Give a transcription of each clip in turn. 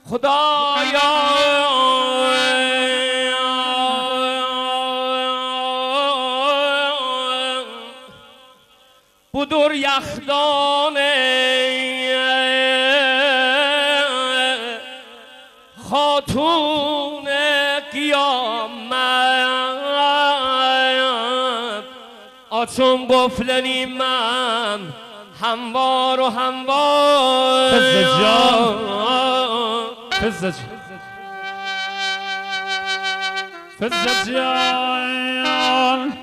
خدایا بدر یخدان خاتون قیامت آچون قفلنی من هموار و هموار فزه جان فزه جان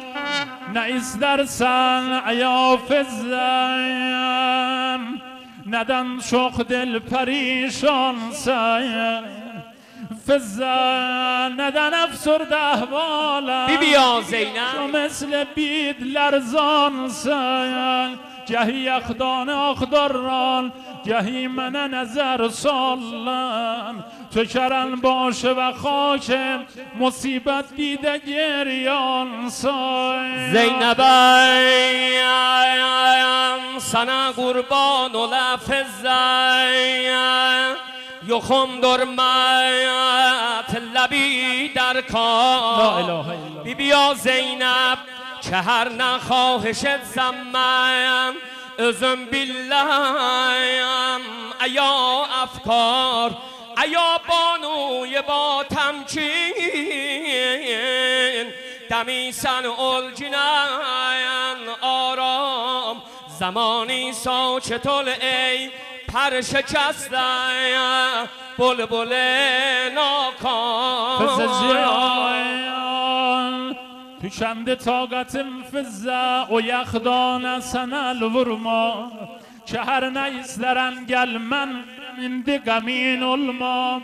نعیس در سن یا فزم ندن شوق دل پریشان سن فزن ندن افسرده احوالم بیبیا زینب تو مثل بید لرزان سن جهی یخدان آخداران جهی من نظر سالن تو کرن باشه و خاک مصیبت دیده گریان سای زینبم سنا قربان و لفظم یخم درمت لبی در کار بیبیا زینب که هر نخواهشت زمم ازم بالله ایا افکار ایا بانوی با تمکین دمیسن الجنان آرام زمانی سا چطول ای پر شکسته بلبل ناکام تو چند طاقت فزه و یخدان سنل ورما که هر نیست درن گل من دگمین علما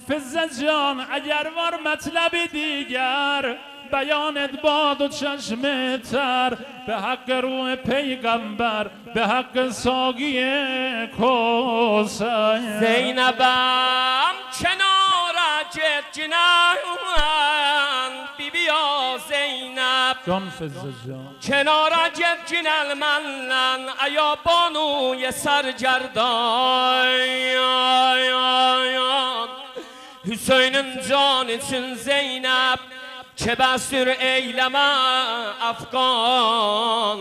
فزه جان اگر وار مطلب دیگر بیانت باد و چشم تر به حق روح پیغمبر به حق ساقی کوثر زینبم کنار جد جنان بیبیا زینب جان فزه جان کنار جد جنال من ایا بانوی سرگردان Hüseyin'in can için Zeynep Kebestür eyleme Afgan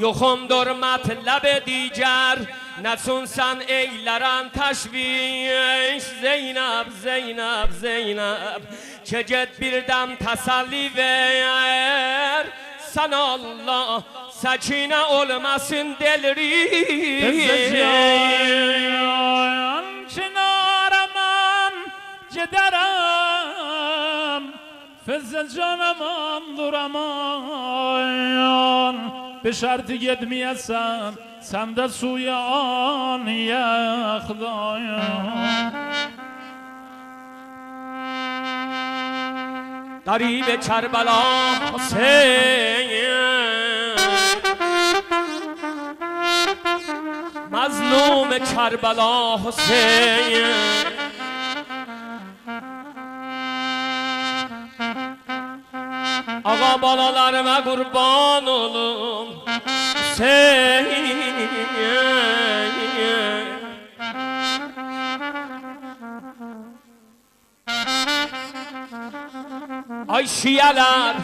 Yoxumdur mətləb digər Nəçun sən eylərən təşviş Zeynep, Zeynep, Zeynep Ki get birdəm təsəlli ver Sən Allah səkinə olmasın deliriyim Çınaraman Cederem Fezze canım duraman به شرط گدمیسم سند سوی آن یخدایم قریب کربلا حسین مظلوم کربلا حسین آقا بالاlarıma kurban olum sen ay şiyalar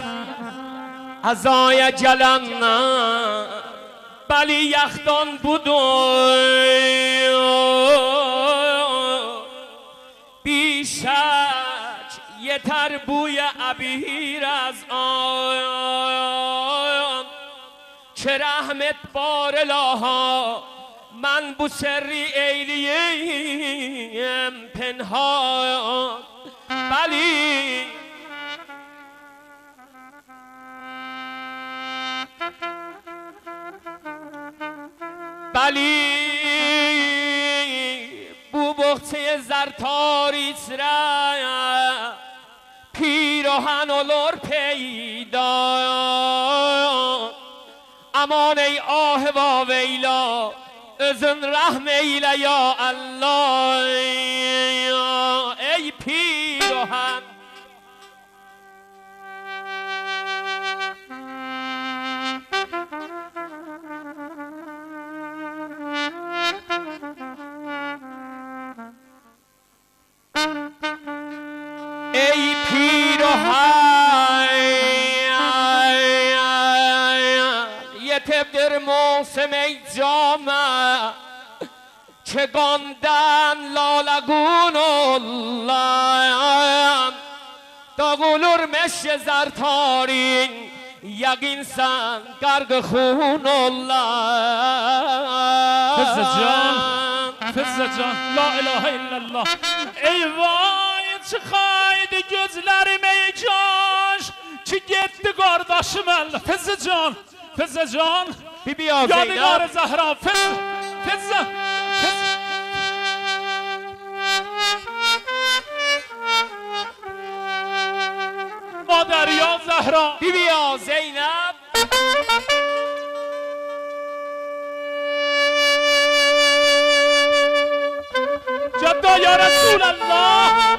azaya gelenler bali yaxdan budur bişak yeter buya abir az آن که رحمت بار الها من بو سری ایلیم پنهان بلی بلی بو بخته زرتاریت را پیراهن olur پیدا امان ای آه و ویلا özün رحم eyle یا الله ای پیراهن tebdir موسم ای جامه çegondan lalagunullah dağılır meşe zartarin yaginsan gargıhunullah Fızza can la ilahe illallah ey vay çıkaydı gözlerim ey caş ki gitti kardeşim el Fızza can Bibi ya Yadigar Zeynep Zahra Fızza مادر یا زهرا Bibi ya Zeynep جدا یا رسول الله